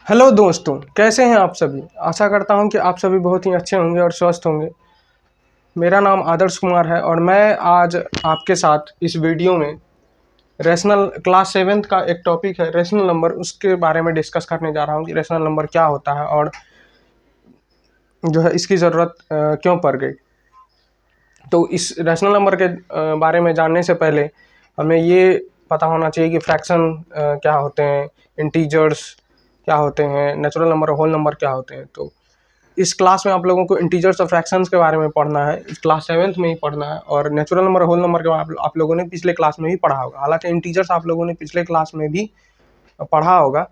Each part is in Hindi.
हेलो दोस्तों, कैसे हैं आप सभी। आशा करता हूं कि आप सभी बहुत ही अच्छे होंगे और स्वस्थ होंगे। मेरा नाम आदर्श कुमार है और मैं आज आपके साथ इस वीडियो में रेशनल क्लास सेवेंथ का एक टॉपिक है रेशनल नंबर, उसके बारे में डिस्कस करने जा रहा हूं कि रेशनल नंबर क्या होता है और जो है इसकी ज़रूरत क्यों पड़ गई। तो इस रेशनल नंबर के बारे में जानने से पहले हमें ये पता होना चाहिए कि फ्रैक्शन क्या होते हैं, इंटीजर्स क्या होते हैं, नेचुरल नंबर और होल नंबर क्या होते हैं। तो इस क्लास में आप लोगों को इंटीजर्स और फ्रैक्शंस के बारे में पढ़ना है, इस क्लास सेवेंथ में ही पढ़ना है। और नेचुरल नंबर और होल नंबर के आप लोगों ने पिछले क्लास में भी पढ़ा होगा। हालांकि इंटीजर्स आप लोगों ने पिछले क्लास में भी पढ़ा होगा,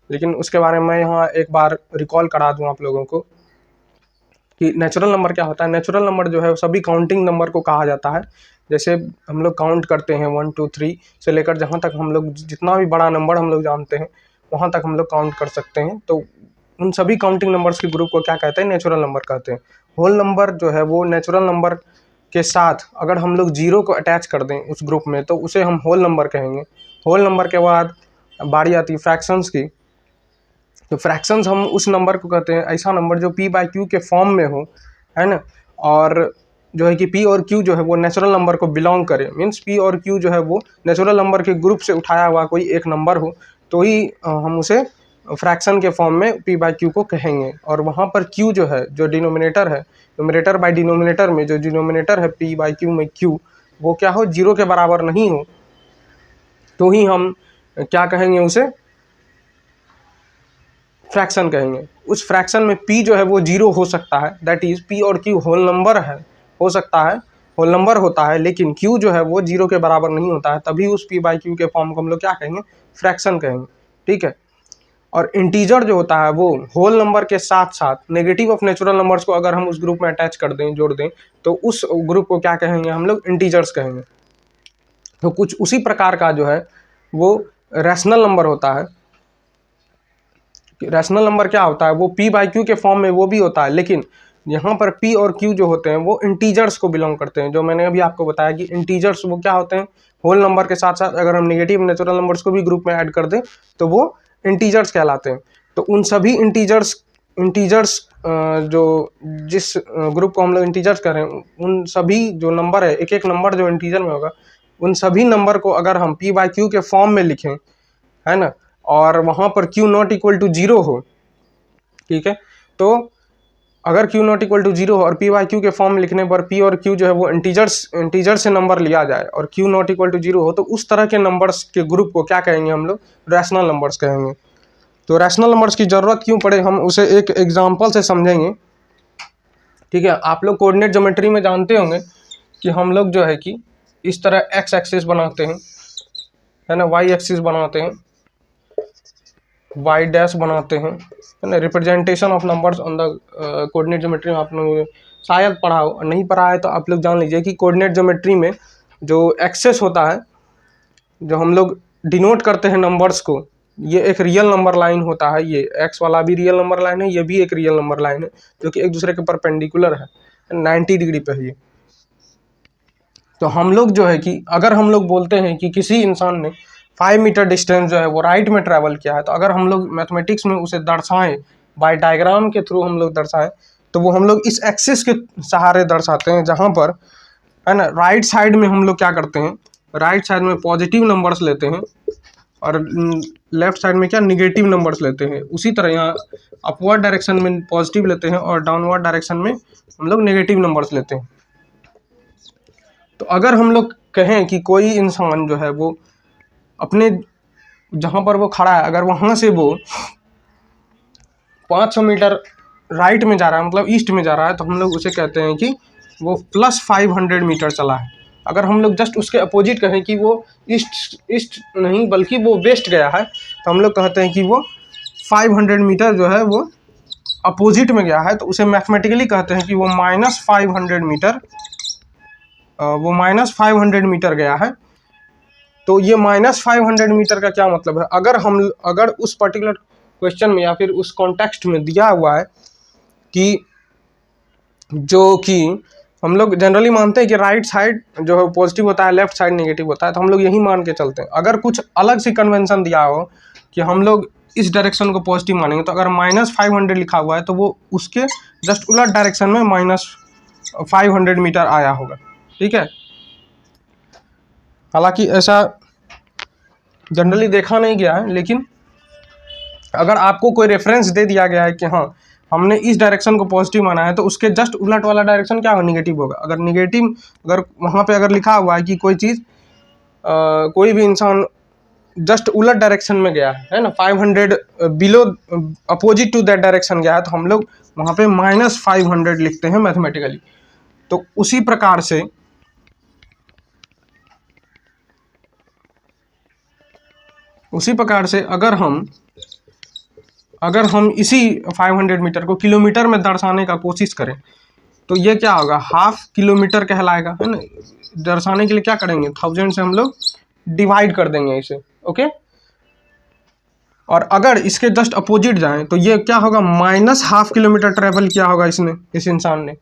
लेकिन उसके बारे में मैं यहाँ एक बार रिकॉल करा दूँ आप लोगों को कि नेचुरल नंबर क्या होता है। नेचुरल नंबर जो है सभी काउंटिंग नंबर को कहा जाता है। जैसे हम लोग काउंट करते हैं 1 2 3 से लेकर जहाँ तक हम लोग जितना भी बड़ा नंबर हम लोग जानते हैं वहाँ तक हम लोग काउंट कर सकते हैं। तो उन सभी काउंटिंग नंबर्स के ग्रुप को क्या कहते हैं, नेचुरल नंबर कहते हैं। होल नंबर जो है वो नेचुरल नंबर के साथ अगर हम लोग जीरो को अटैच कर दें उस ग्रुप में तो उसे हम होल नंबर कहेंगे। होल नंबर के बाद बारी आती है फ्रैक्शंस की। तो फ्रैक्शंस हम उस नंबर को कहते हैं, ऐसा नंबर जो p बाई क्यू के फॉर्म में हो, है ना। और जो है कि p और q जो है वो नेचुरल नंबर को बिलोंग करे, मीन्स p और q जो है वो नेचुरल नंबर के ग्रुप से उठाया हुआ कोई एक नंबर हो तो ही हम उसे फ्रैक्शन के फॉर्म में p बाई क्यू को कहेंगे। और वहाँ पर q जो है, जो डिनोमिनेटर है, न्यूमरेटर बाई डिनोमिनेटर में जो डिनोमिनेटर है p बाई क्यू में q वो क्या हो, जीरो के बराबर नहीं हो, तो ही हम क्या कहेंगे, उसे फ्रैक्शन कहेंगे। उस फ्रैक्शन में p जो है वो जीरो हो सकता है, दैट इज p और q होल नंबर है, हो सकता है होल नंबर होता है, लेकिन q जो है वो जीरो के बराबर नहीं होता है, तभी उस p बाई क्यू के फॉर्म को हम लोग क्या कहेंगे, फ्रैक्शन कहेंगे। ठीक है। और इंटीजर जो होता है वो होल नंबर के साथ साथ नेगेटिव ऑफ नेचुरल नंबर्स को अगर हम उस ग्रुप में अटैच कर दें, जोड़ दें, तो उस ग्रुप को क्या कहेंगे, हम लोग इंटीजर्स कहेंगे। तो कुछ उसी प्रकार का जो है वो रैशनल नंबर होता है। रैशनल नंबर क्या होता है, वो p बाई क्यू के फॉर्म में वो भी होता है, लेकिन यहाँ पर p और q जो होते हैं वो इंटीजर्स को बिलोंग करते हैं। जो मैंने अभी आपको बताया कि इंटीजर्स वो क्या होते हैं, होल नंबर के साथ साथ अगर हम नेगेटिव नेचुरल नंबर्स को भी ग्रुप में ऐड कर दें तो वो इंटीजर्स कहलाते हैं। तो उन सभी इंटीजर्स जो जिस ग्रुप को हम लोग इंटीजर्स कर रहे हैं, उन सभी जो नंबर है, एक एक नंबर जो इंटीजर में होगा, उन सभी नंबर को अगर हम p बाई क्यू के फॉर्म में लिखें, है ना, और वहाँ पर q not equal to zero हो, ठीक है, तो अगर q not equal to zero हो और p बाई क्यू के फॉर्म में लिखने पर p और q जो है वो इंटीजर से नंबर लिया जाए और q not equal to zero हो, तो उस तरह के नंबर्स के ग्रुप को क्या कहेंगे, हम लोग रैशनल नंबर्स कहेंगे। तो रैशनल नंबर्स की ज़रूरत क्यों पड़े, हम उसे एक एग्जाम्पल से समझेंगे। ठीक है। आप लोग कोऑर्डिनेट ज्योमेट्री में जानते होंगे कि हम लोग जो है कि इस तरह एक्स एक्सिस बनाते हैं, है ना, वाई एक्सिस बनाते हैं, वाई डैश बनाते हैं, है ना। Representation of numbers on the coordinate geometry में आप लोग शायद पढ़ा हो, नहीं पढ़ा है तो आप लोग जान लीजिए कि कोऑर्डिनेट ज्योमेट्री में जो एक्सेस होता है, जो हम लोग डिनोट करते हैं नंबर्स को, ये एक रियल नंबर लाइन होता है। ये एक्स वाला भी रियल नंबर लाइन है, ये भी एक रियल नंबर लाइन है, जो कि एक दूसरे के परपेंडिकुलर है, 90 डिग्री पे है ये। तो हम लोग जो है कि अगर हम लोग बोलते हैं कि किसी इंसान ने 5 मीटर डिस्टेंस जो है वो राइट में ट्रैवल किया है, तो अगर हम लोग मैथमेटिक्स में उसे दर्शाएं, बाय डायग्राम के थ्रू हम लोग दर्शाएं, तो वो हम लोग इस एक्सिस के सहारे दर्शाते हैं, जहाँ पर, है ना, राइट साइड में हम लोग क्या करते हैं, राइट साइड में पॉजिटिव नंबर्स लेते हैं और लेफ्ट साइड में क्या, निगेटिव नंबर्स लेते हैं। उसी तरह यहाँ अपवर्ड डायरेक्शन में पॉजिटिव लेते हैं और डाउनवर्ड डायरेक्शन में हम लोग नेगेटिव नंबर्स लेते हैं। तो अगर हम लोग कहें कि कोई इंसान जो है वो अपने जहाँ पर वो खड़ा है, अगर वहाँ से वो 500 मीटर राइट में जा रहा है, मतलब ईस्ट में जा रहा है, तो हम लोग उसे कहते हैं कि वो प्लस 500 मीटर चला है। अगर हम लोग जस्ट उसके अपोजिट कहें कि वो ईस्ट नहीं बल्कि वो वेस्ट गया है, तो हम लोग कहते हैं कि वो 500 मीटर जो है वो अपोजिट में गया है, तो उसे मैथमेटिकली कहते हैं कि वो माइनस 500 मीटर गया है। तो ये -500 मीटर का क्या मतलब है, अगर उस पर्टिकुलर क्वेश्चन में या फिर उस कॉन्टेक्स्ट में दिया हुआ है कि जो कि हम लोग जनरली मानते हैं कि राइट साइड जो है पॉजिटिव होता है, लेफ्ट साइड नेगेटिव होता है, तो हम लोग यही मान के चलते हैं। अगर कुछ अलग सी कन्वेंशन दिया हो कि हम लोग इस डायरेक्शन को पॉजिटिव मानेंगे, तो अगर -500 लिखा हुआ है तो वो उसके जस्ट उलट डायरेक्शन में -500 मीटर आया होगा। ठीक है, हालांकि ऐसा जनरली देखा नहीं गया है, लेकिन अगर आपको कोई रेफरेंस दे दिया गया है कि हाँ हमने इस डायरेक्शन को पॉजिटिव माना है, तो उसके जस्ट उलट वाला डायरेक्शन क्या होगा, निगेटिव होगा। अगर निगेटिव, अगर वहाँ पे अगर लिखा हुआ है कि कोई चीज़ कोई भी इंसान जस्ट उलट डायरेक्शन में गया है ना, 500 below opposite to that direction गया है, तो हम लोग वहाँ पे -500 लिखते हैं मैथमेटिकली। तो उसी प्रकार से अगर हम इसी 500 मीटर को किलोमीटर में दर्शाने का कोशिश करें, तो ये क्या होगा, हाफ किलोमीटर कहलाएगा, है ना। दर्शाने के लिए क्या करेंगे, 1000 से हम लोग डिवाइड कर देंगे इसे, ओके। और अगर इसके जस्ट अपोजिट जाएं तो ये क्या होगा, -½ किलोमीटर ट्रेवल किया होगा इसने, इस इंसान ने।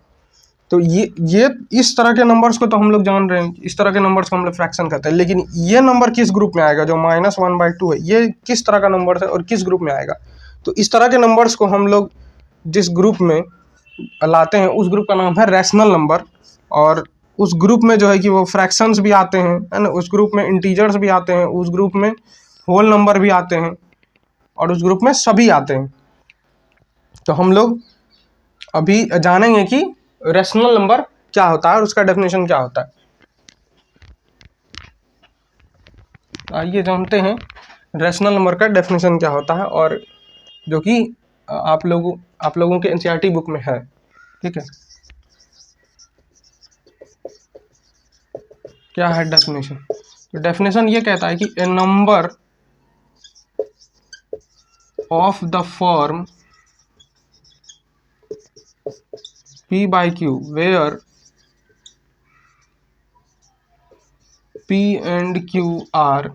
तो ये इस तरह के नंबर्स को तो हम लोग जान रहे हैं, इस तरह के नंबर्स को हम लोग फ्रैक्शन कहते हैं, लेकिन ये नंबर किस ग्रुप में आएगा, जो -1/2 है, ये किस तरह का नंबर है और किस ग्रुप में आएगा। तो इस तरह के नंबर्स को हम लोग जिस ग्रुप में लाते हैं उस ग्रुप का नाम है रैशनल नंबर। और उस ग्रुप में जो है कि वो फ्रैक्शंस भी आते हैं, है ना, उस ग्रुप में इंटीजर्स भी आते हैं, उस ग्रुप में होल नंबर भी आते हैं, और उस ग्रुप में सभी आते हैं। तो हम लोग अभी जानेंगे कि रैशनल नंबर क्या होता है और उसका डेफिनेशन क्या होता है। आइए जानते हैं रैशनल नंबर का डेफिनेशन क्या होता है, और जो कि आप लोगों के एनसीईआरटी बुक में है। ठीक है, क्या है डेफिनेशन। तो डेफिनेशन ये कहता है कि a number of the form P/Q where P and Q are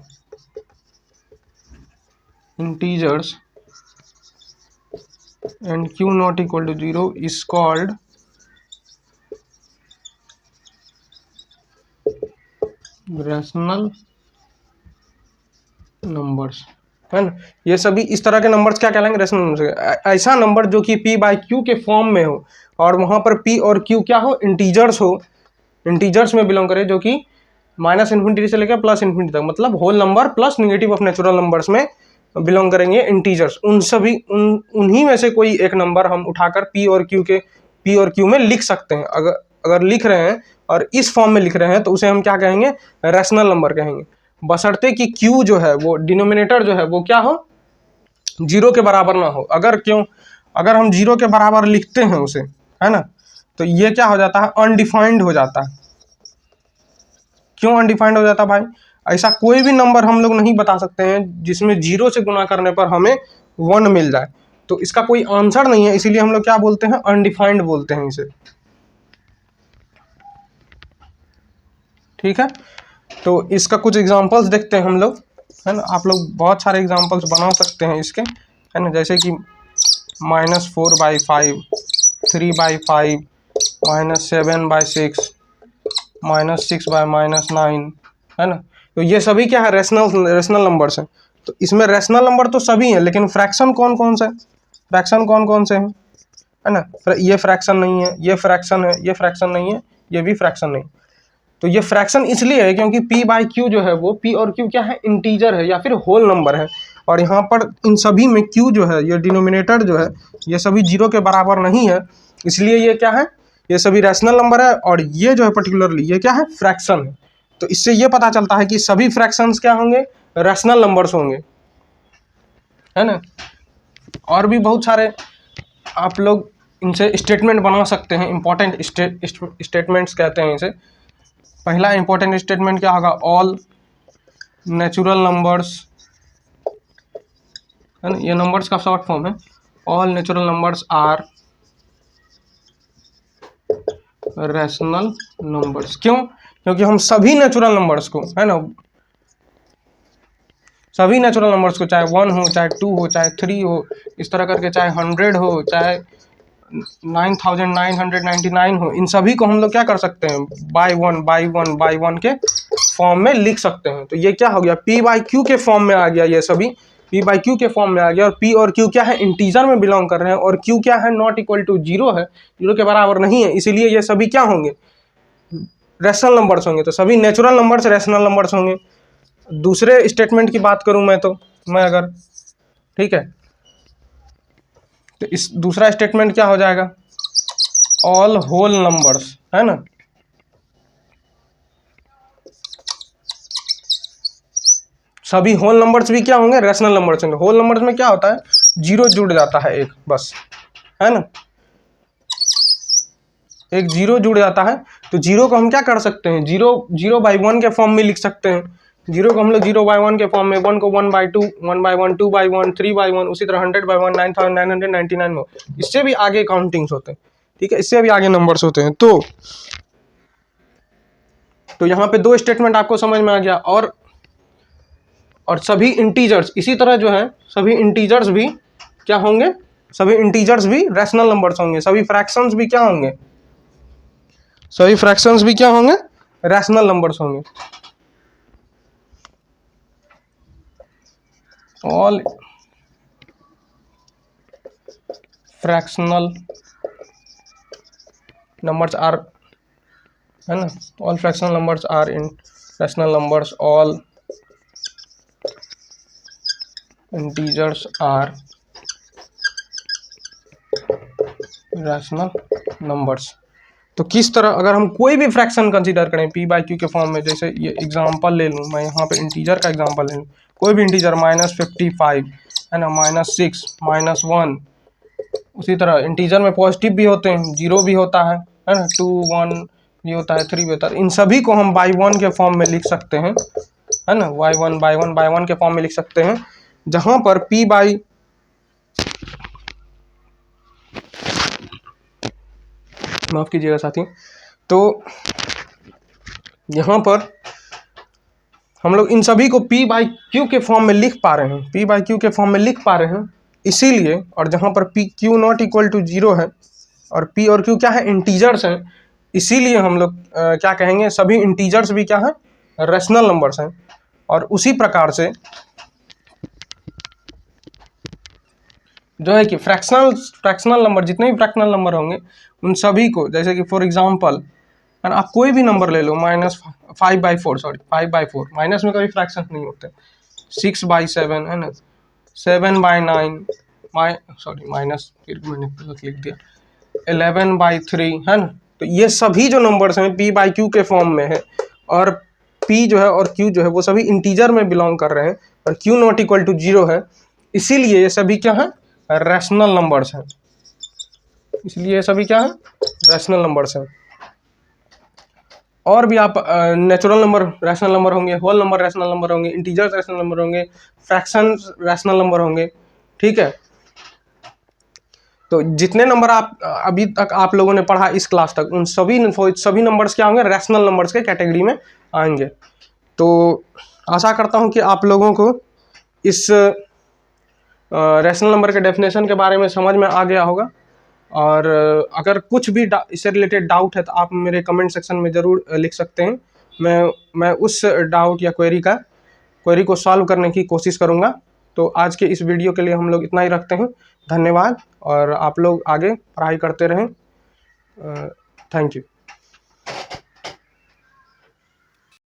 integers and Q not equal to 0 is called rational numbers, है ना। ये सभी इस तरह के नंबर्स क्या कहलाएंगे, रैशनल नंबर्स। ऐसा नंबर जो कि P/Q के फॉर्म में हो और वहाँ पर P और Q क्या हो, इंटीजर्स हो, इंटीजर्स में बिलोंग करे, जो कि -∞ से लेकर +∞ तक, मतलब whole number plus negative of natural numbers में बिलोंग करेंगे इंटीजर्स। उन्हीं में से कोई एक नंबर हम उठाकर P और Q में लिख सकते हैं। अगर लिख रहे हैं और इस फॉर्म में लिख रहे हैं तो उसे हम क्या कहेंगे, रैशनल नंबर कहेंगे, बशर्ते कि Q जो है वो डिनोमिनेटर जो है वो क्या हो, 0 के बराबर ना हो। अगर हम 0 के बराबर लिखते हैं उसे, है ना, तो ये क्या हो जाता है, अनडिफाइंड हो जाता है। क्यों अनडिफाइंड हो जाता है भाई, ऐसा कोई भी नंबर हम लोग नहीं बता सकते हैं जिसमें 0 से गुना करने पर हमें 1 मिल जाए। तो इसका कोई आंसर नहीं है, इसीलिए हम लोग क्या बोलते हैं, अनडिफाइंड बोलते हैं इसे। ठीक है, तो इसका कुछ एग्जांपल्स देखते हैं हम लोग, है ना। आप लोग बहुत सारे एग्जांपल्स बना सकते हैं इसके, है ना, जैसे कि -4/5, 3/5, -7/6, -6/-9, है ना। तो ये सभी क्या है, रैशनल नंबर्स हैं। तो इसमें रैशनल नंबर तो सभी हैं, लेकिन फ्रैक्शन कौन कौन से हैं, है ना। ये फ्रैक्शन नहीं है, ये फ्रैक्शन है, ये फ्रैक्शन नहीं है, ये भी फ्रैक्शन नहीं। तो ये फ्रैक्शन इसलिए है क्योंकि P/Q जो है वो P और Q क्या है, इंटीजर है या फिर होल नंबर है। और यहाँ पर इन सभी में Q जो है, ये डिनोमिनेटर जो है, ये सभी 0 के बराबर नहीं है, इसलिए ये क्या है, ये सभी रैशनल नंबर है। और ये जो है पर्टिकुलरली ये क्या है, फ्रैक्शन है। तो इससे ये पता चलता है कि सभी फ्रैक्शंस क्या होंगे, रैशनल नंबर्स होंगे, है ना। और भी बहुत सारे आप लोग इनसे स्टेटमेंट बना सकते हैं, इंपॉर्टेंट स्टेटमेंट्स कहते हैं इसे। पहला इंपॉर्टेंट स्टेटमेंट क्या होगा, ऑल नेचुरल नंबर्स, है ना, ये नंबर्स का शॉर्ट फॉर्म है, all natural numbers are rational numbers. क्यों, क्योंकि हम सभी नेचुरल नंबर्स को, है ना, सभी नेचुरल नंबर्स को, चाहे 1 हो, चाहे 2 हो, चाहे 3 हो, इस तरह करके, चाहे 100 हो, चाहे 9999 हो, इन सभी को हम लोग क्या कर सकते हैं, बाय वन के फॉर्म में लिख सकते हैं। तो ये क्या हो गया, P/Q के फॉर्म में आ गया ये सभी, पी बाई क्यू के फॉर्म में आ गया, और पी और क्यू क्या है, इंटीजर में बिलोंग कर रहे हैं, और क्यू क्या है, नॉट इक्वल टू जीरो है, जीरो के बराबर नहीं है, इसीलिए ये सभी क्या होंगे, रैशनल नंबर्स होंगे। तो सभी नेचुरल नंबर्स रैशनल नंबर्स होंगे। दूसरे स्टेटमेंट की बात करूं मैं अगर, ठीक है, तो इस दूसरा स्टेटमेंट क्या हो जाएगा, ऑल होल नंबर्स, है ना, सभी होल नंबर्स भी क्या होंगे, रैशनल नंबर्स होंगे। होल नंबर्स में क्या होता है, जीरो जुड़ जाता है एक, बस, है ना, एक जीरो जुड़ जाता है। तो जीरो को हम क्या कर सकते हैं, जीरो बाई वन के फॉर्म में लिख सकते हैं। जीरो को हम लोग जीरो बाई वन के फॉर्म में, वन को one by two, one by one, two by one, three by one, उसी तरह 100 बाई वन, 9999 में, इससे भी आगे काउंटिंग्स होते हैं, ठीक है, इससे भी आगे नंबर्स होते हैं। तो यहाँ पे दो स्टेटमेंट आपको समझ में आ गया। और सभी इंटीजर्स इसी तरह जो है, सभी इंटीजर्स भी क्या होंगे, सभी इंटीजर्स भी रैशनल नंबर्स होंगे, सभी फ्रैक्शंस भी क्या होंगे, सभी फ्रैक्शंस भी क्या होंगे, रैशनल नंबर्स होंगे। ऑल फ्रैक्शनल नंबर्स आर, है ना, all fractional numbers are in rational numbers, all integers are rational numbers. तो किस तरह, अगर हम कोई भी फ्रैक्शन कंसीडर करें पी बाई क्यू के फॉर्म में, जैसे ये एग्जांपल ले लूँ मैं, यहाँ पे इंटीजर का एग्जांपल ले लूँ, कोई भी इंटीजर -55, है ना, -6, -1, उसी तरह इंटीजर में पॉजिटिव भी होते हैं, जीरो भी होता है ना, 2 1 भी होता है, 3 भी होता है। इन सभी को हम बाई वन के फॉर्म में लिख सकते हैं, है ना, बाई वन के फॉर्म में लिख सकते हैं, जहां पर पी बाई, माफ कीजिएगा साथी, तो यहाँ पर हम लोग इन सभी को पी बाई क्यू के फॉर्म में लिख पा रहे हैं, पी बाई क्यू के फॉर्म में लिख पा रहे हैं इसीलिए। और जहाँ पर P Q not equal to zero है, और पी और क्यू क्या है, इंटीजर्स हैं, इसीलिए हम लोग क्या कहेंगे, सभी इंटीजर्स भी क्या है, रैशनल नंबर्स हैं। और उसी प्रकार से जो है कि फ्रैक्शनल नंबर, जितने भी फ्रैक्शनल नंबर होंगे उन सभी को, जैसे कि फॉर एग्जांपल आप कोई भी नंबर ले लो, -5/4, सॉरी 5/4, माइनस में कभी फ्रैक्शन नहीं होते, 6/7, है ना, 7/9, माइनस फिर मैंने गलत लिख दिया, 11/3, है ना। तो ये सभी जो नंबर्स हैं पी बाई क्यू के फॉर्म में है, और पी जो है और क्यू जो है वो सभी इंटीजर में बिलोंग कर रहे हैं, और Q not equal to zero है, इसीलिए ये सभी क्या है, रैशनल नंबर्स हैं, इसलिए ये सभी क्या है, रैशनल नंबर्स हैं। और भी आप नेचुरल नंबर रैशनल नंबर होंगे, होल नंबर रैशनल नंबर होंगे, इंटीजर्स रैशनल नंबर होंगे, फ्रैक्शंस रैशनल नंबर होंगे, ठीक है। तो जितने नंबर आप अभी तक आप लोगों ने पढ़ा इस क्लास तक, उन सभी नंबर्स क्या होंगे, रैशनल नंबर्स के कैटेगरी में आएंगे। तो आशा करता हूं कि आप लोगों को इस रैशनल नंबर के डेफिनेशन के बारे में समझ में आ गया होगा। और अगर कुछ भी इससे रिलेटेड डाउट है तो आप मेरे कमेंट सेक्शन में ज़रूर लिख सकते हैं। मैं उस डाउट या क्वेरी को सॉल्व करने की कोशिश करूँगा। तो आज के इस वीडियो के लिए हम लोग इतना ही रखते हैं। धन्यवाद, और आप लोग आगे पढ़ाई करते रहें। Thank you.